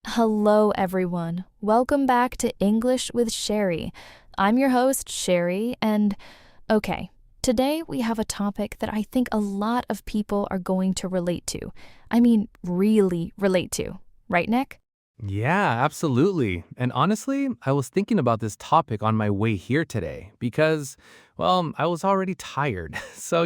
Hello, everyone. Welcome back to English with Cheri. I'm your host, Cheri, and okay, today we have a topic that I think a lot of people are going to relate to. I mean, really relate to. Right, Nick? Yeah, absolutely. And honestly, I was thinking about this topic on my way here today because, I was already tired. So,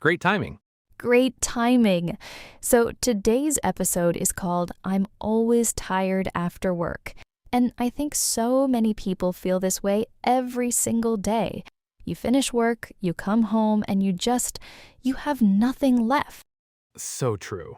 great timing. Great timing. So, today's episode is called I'm Always Tired After Work. And I think so many people feel this way every single day. You finish work, you come home, and you have nothing left. So true.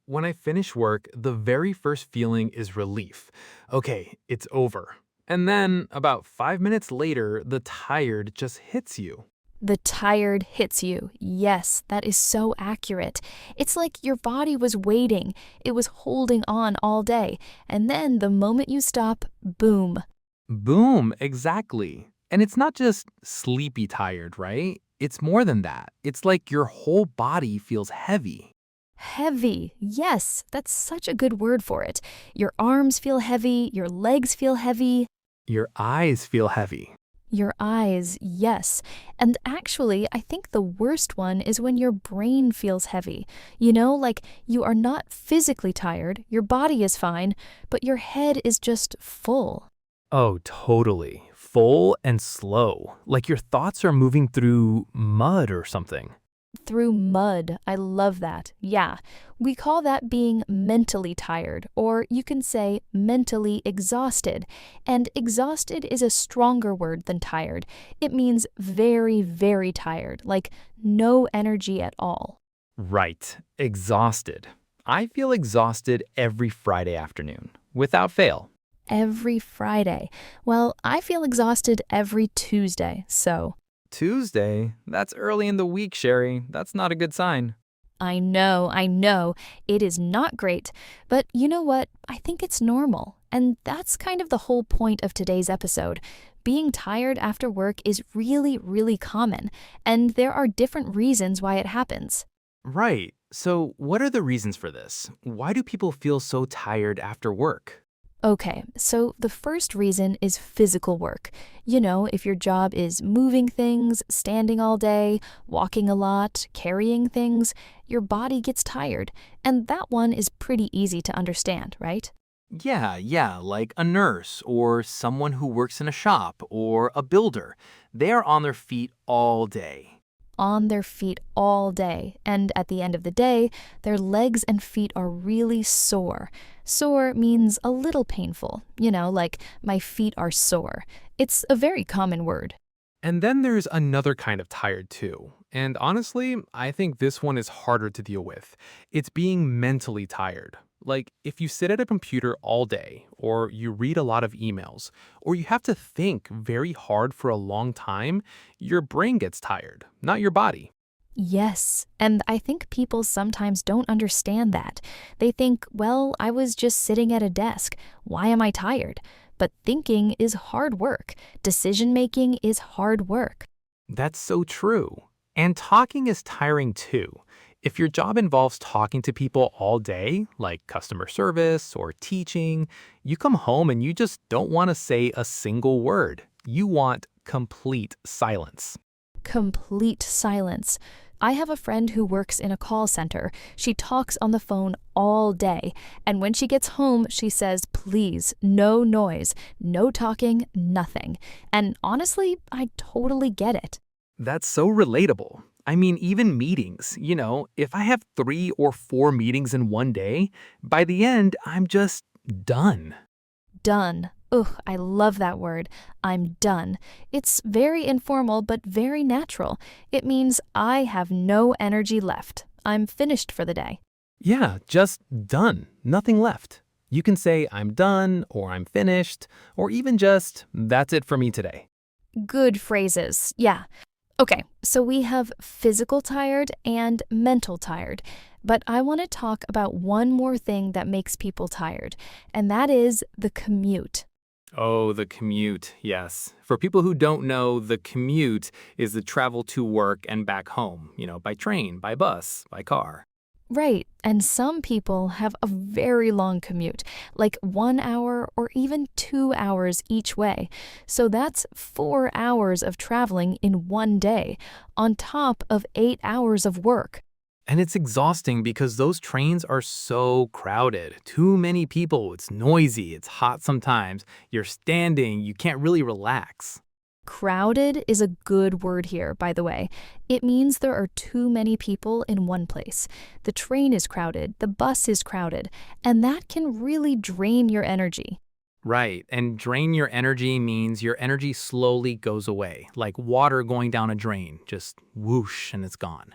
When I finish work, the very first feeling is relief. Okay, it's over. And then, about 5 minutes later, the tired just hits you. The tired hits you. Yes, that is so accurate. It's like your body was waiting. It was holding on all day. And then the moment you stop, boom. Boom, exactly. And it's not just sleepy tired, right? It's more than that. It's like your whole body feels heavy. Heavy. Yes, that's such a good word for it. Your arms feel heavy. Your legs feel heavy. Your eyes feel heavy. Your eyes, yes. And actually, I think the worst one is when your brain feels heavy. Like you are not physically tired, your body is fine, but your head is just full. Oh, totally. Full and slow. Like your thoughts are moving through mud or something. Through mud. I love that. Yeah. We call that being mentally tired, or you can say mentally exhausted. And exhausted is a stronger word than tired. It means very, very tired, like no energy at all. Right. Exhausted. I feel exhausted every Friday afternoon, without fail. Every Friday. Well, I feel exhausted every Tuesday, so. Tuesday? That's early in the week, Sherry. That's not a good sign. I know, it is not great, but you know what? I think it's normal. And that's kind of the whole point of today's episode. Being tired after work is really, really common, and there are different reasons why it happens. Right. So, what are the reasons for this? Why do people feel so tired after work? Okay, so the first reason is physical work. If your job is moving things, standing all day, walking a lot, carrying things, your body gets tired. And that one is pretty easy to understand, right? Yeah, like a nurse or someone who works in a shop or a builder. They are on their feet all day. On their feet all day, and at the end of the day, their legs and feet are really sore. Sore means a little painful, like my feet are sore. It's a very common word. And then there's another kind of tired too. And honestly, I think this one is harder to deal with. It's being mentally tired. Like if you sit at a computer all day, or you read a lot of emails, or you have to think very hard for a long time, your brain gets tired, not your body. Yes, and I think people sometimes don't understand that. They think, well, I was just sitting at a desk. Why am I tired? But thinking is hard work. Decision making is hard work. That's so true. And talking is tiring too. If your job involves talking to people all day, like customer service or teaching, you come home and you just don't want to say a single word. You want complete silence. Complete silence. I have a friend who works in a call center. She talks on the phone all day, and when she gets home, she says, please, no noise, no talking, nothing. And honestly, I totally get it. That's so relatable. I mean, even meetings, if I have 3 or 4 meetings in one day, by the end, I'm just done. Done. Ugh, I love that word. I'm done. It's very informal, but very natural. It means I have no energy left. I'm finished for the day. Yeah, just done. Nothing left. You can say I'm done, or I'm finished, or even just that's it for me today. Good phrases. Yeah. Okay, so we have physical tired and mental tired. But I want to talk about one more thing that makes people tired, and that is the commute. Oh, the commute, yes. For people who don't know, the commute is the travel to work and back home, by train, by bus, by car. Right, and some people have a very long commute, like 1 hour or even 2 hours each way. So that's 4 hours of traveling in one day, on top of 8 hours of work. And it's exhausting because those trains are so crowded. Too many people, it's noisy, it's hot sometimes. You're standing, you can't really relax. Crowded is a good word here, by the way. It means there are too many people in one place. The train is crowded, the bus is crowded, and that can really drain your energy. Right, and drain your energy means your energy slowly goes away, like water going down a drain, just whoosh and it's gone.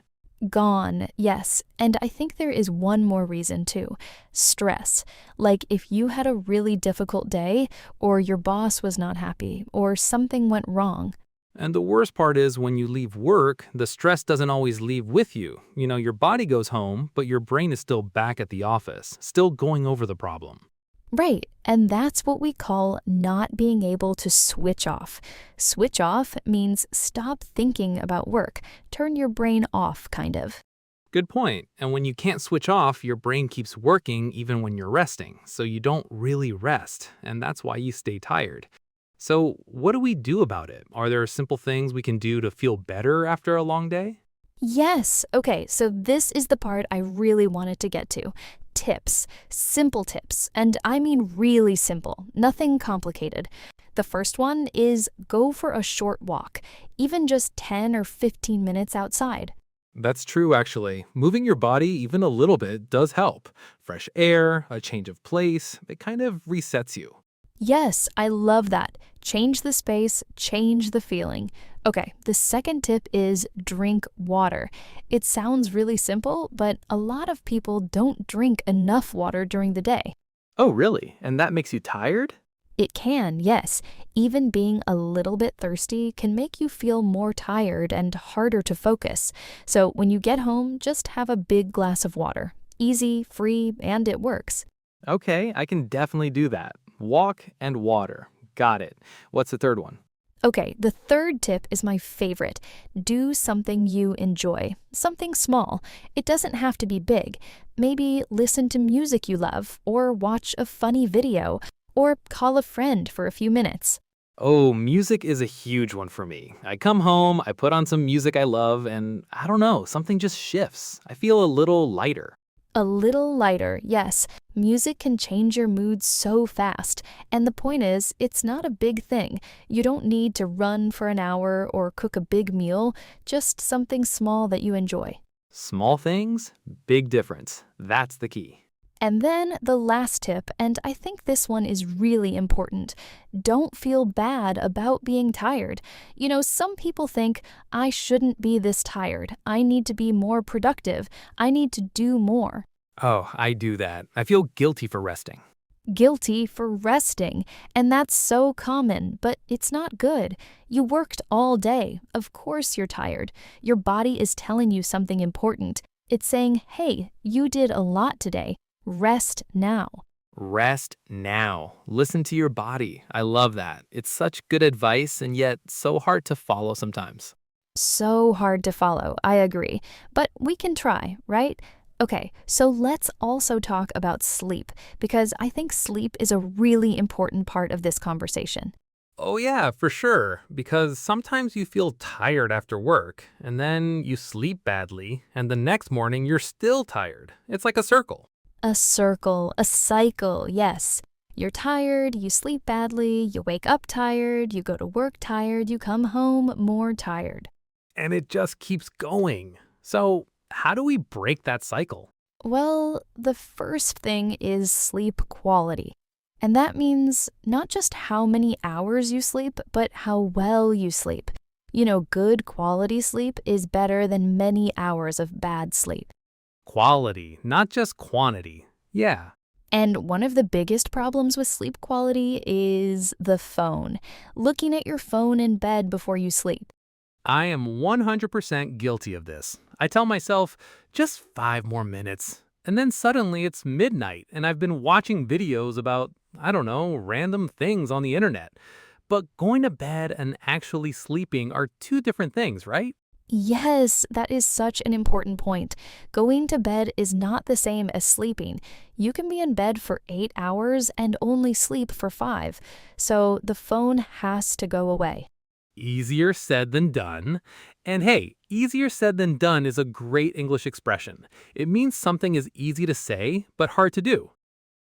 Gone, yes. And I think there is one more reason too: stress. Like if you had a really difficult day, or your boss was not happy, or something went wrong. And the worst part is when you leave work, the stress doesn't always leave with you. Your body goes home, but your brain is still back at the office, still going over the problem. Right, and that's what we call not being able to switch off. Switch off means stop thinking about work, turn your brain off, kind of. Good point. And when you can't switch off, your brain keeps working even when you're resting, so you don't really rest, and that's why you stay tired. So, what do we do about it? Are there simple things we can do to feel better after a long day? Yes. Okay, so this is the part I really wanted to get to. Tips. Simple tips. And I mean really simple, nothing complicated. The first one is go for a short walk, even just 10 or 15 minutes outside. That's true, actually. Moving your body even a little bit does help. Fresh air, a change of place, it kind of resets you. Yes, I love that. Change the space, change the feeling. Okay, the second tip is drink water. It sounds really simple, but a lot of people don't drink enough water during the day. Oh, really? And that makes you tired? It can, yes. Even being a little bit thirsty can make you feel more tired and harder to focus. So when you get home, just have a big glass of water. Easy, free, and it works. Okay, I can definitely do that. Walk and water. Got it. What's the third one? Okay, the third tip is my favorite. Do something you enjoy, something small. It doesn't have to be big. Maybe listen to music you love, or watch a funny video, or call a friend for a few minutes. Oh, music is a huge one for me. I come home, I put on some music I love, and I don't know, something just shifts. I feel a little lighter. A little lighter, yes. Music can change your mood so fast. And the point is, it's not a big thing. You don't need to run for an hour or cook a big meal, just something small that you enjoy. Small things, big difference. That's the key. And then the last tip, and I think this one is really important. Don't feel bad about being tired. Some people think, I shouldn't be this tired. I need to be more productive. I need to do more. Oh, I do that. I feel guilty for resting. Guilty for resting. And that's so common, but it's not good. You worked all day. Of course you're tired. Your body is telling you something important. It's saying, hey, you did a lot today. Rest now. Rest now. Listen to your body. I love that. It's such good advice and yet so hard to follow sometimes. So hard to follow, I agree. But we can try, right? Okay, so let's also talk about sleep, because I think sleep is a really important part of this conversation. Oh, yeah, for sure. Because sometimes you feel tired after work, and then you sleep badly, and the next morning you're still tired. It's like a circle. A circle, a cycle, yes. You're tired, you sleep badly, you wake up tired, you go to work tired, you come home more tired. And it just keeps going. So, how do we break that cycle? Well, the first thing is sleep quality. And that means not just how many hours you sleep, but how well you sleep. Good quality sleep is better than many hours of bad sleep. Quality, not just quantity. Yeah. And one of the biggest problems with sleep quality is the phone. Looking at your phone in bed before you sleep. I am 100% guilty of this. I tell myself, just 5 more minutes. And then suddenly it's midnight and I've been watching videos about, I don't know, random things on the internet. But going to bed and actually sleeping are two different things, right? Yes, that is such an important point. Going to bed is not the same as sleeping. You can be in bed for 8 hours and only sleep for 5. So the phone has to go away. Easier said than done. And hey, easier said than done is a great English expression. It means something is easy to say, but hard to do.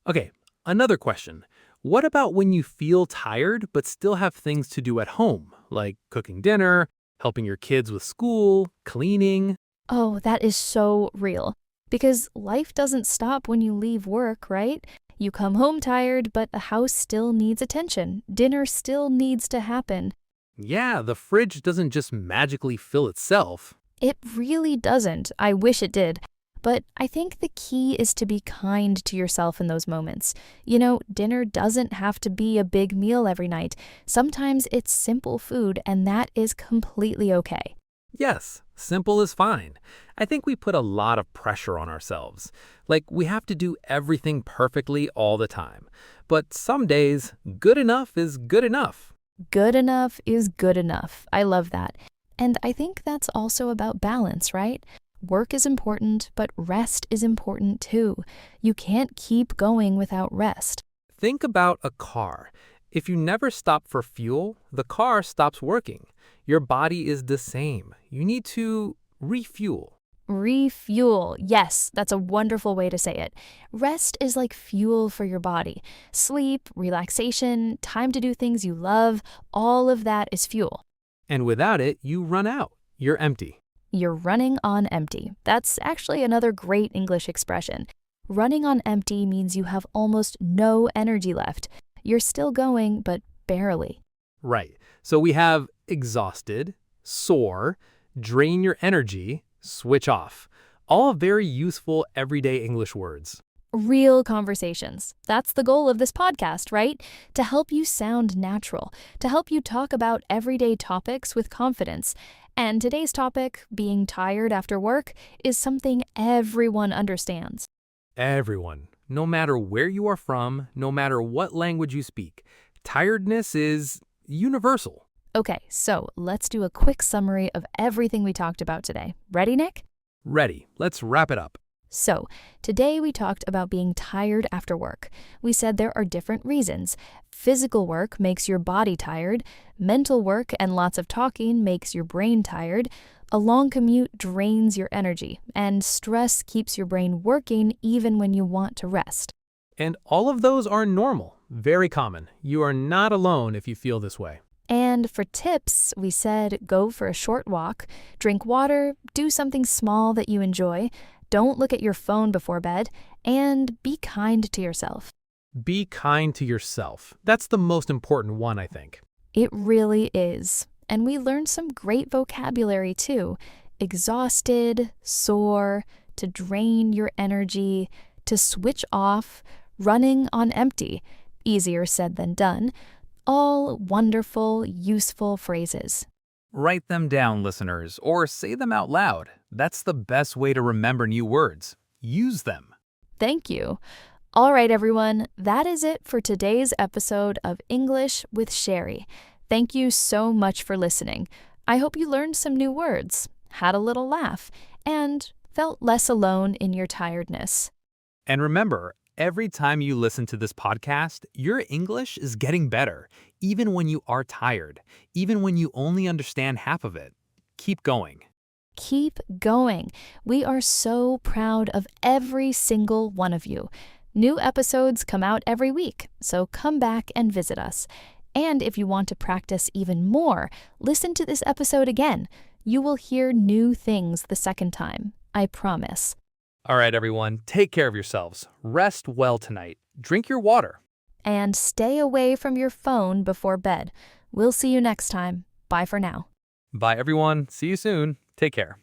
Okay, another question. What about when you feel tired but still have things to do at home, like cooking dinner, helping your kids with school, cleaning? Oh, that is so real. Because life doesn't stop when you leave work, right? You come home tired, but the house still needs attention. Dinner still needs to happen. Yeah, the fridge doesn't just magically fill itself. It really doesn't. I wish it did. But I think the key is to be kind to yourself in those moments. Dinner doesn't have to be a big meal every night. Sometimes it's simple food, and that is completely okay. Yes, simple is fine. I think we put a lot of pressure on ourselves. Like we have to do everything perfectly all the time. But some days, good enough is good enough. Good enough is good enough. I love that. And I think that's also about balance, right? Work is important, but rest is important too. You can't keep going without rest. Think about a car. If you never stop for fuel, the car stops working. Your body is the same. You need to refuel. Refuel. Yes, that's a wonderful way to say it. Rest is like fuel for your body. Sleep, relaxation, time to do things you love, all of that is fuel. And without it, you run out. You're empty. You're running on empty. That's actually another great English expression. Running on empty means you have almost no energy left. You're still going, but barely. Right. So we have exhausted, sore, drain your energy, switch off. All very useful everyday English words. Real conversations. That's the goal of this podcast, right? To help you sound natural, to help you talk about everyday topics with confidence. And today's topic, being tired after work, is something everyone understands. Everyone, no matter where you are from, no matter what language you speak, tiredness is universal. Okay, so let's do a quick summary of everything we talked about today. Ready, Nick? Ready. Let's wrap it up. So, today we talked about being tired after work. We said there are different reasons. Physical work makes your body tired, mental work and lots of talking makes your brain tired, a long commute drains your energy, and stress keeps your brain working even when you want to rest. And all of those are normal, very common. You are not alone if you feel this way. And for tips, we said go for a short walk, drink water, do something small that you enjoy, don't look at your phone before bed, and be kind to yourself. Be kind to yourself. That's the most important one, I think. It really is. And we learned some great vocabulary too. Exhausted, sore, to drain your energy, to switch off, running on empty. Easier said than done. All wonderful, useful phrases. Write them down, listeners, or say them out loud. That's the best way to remember new words. Use them. Thank you. All right, everyone, that is it for today's episode of English with Cheri. Thank you so much for listening. I hope you learned some new words, had a little laugh, and felt less alone in your tiredness. And remember, every time you listen to this podcast, your English is getting better, even when you are tired, even when you only understand half of it. Keep going. Keep going. We are so proud of every single one of you. New episodes come out every week, so come back and visit us. And if you want to practice even more, listen to this episode again. You will hear new things the second time, I promise. All right, everyone, take care of yourselves. Rest well tonight. Drink your water. And stay away from your phone before bed. We'll see you next time. Bye for now. Bye, everyone. See you soon. Take care.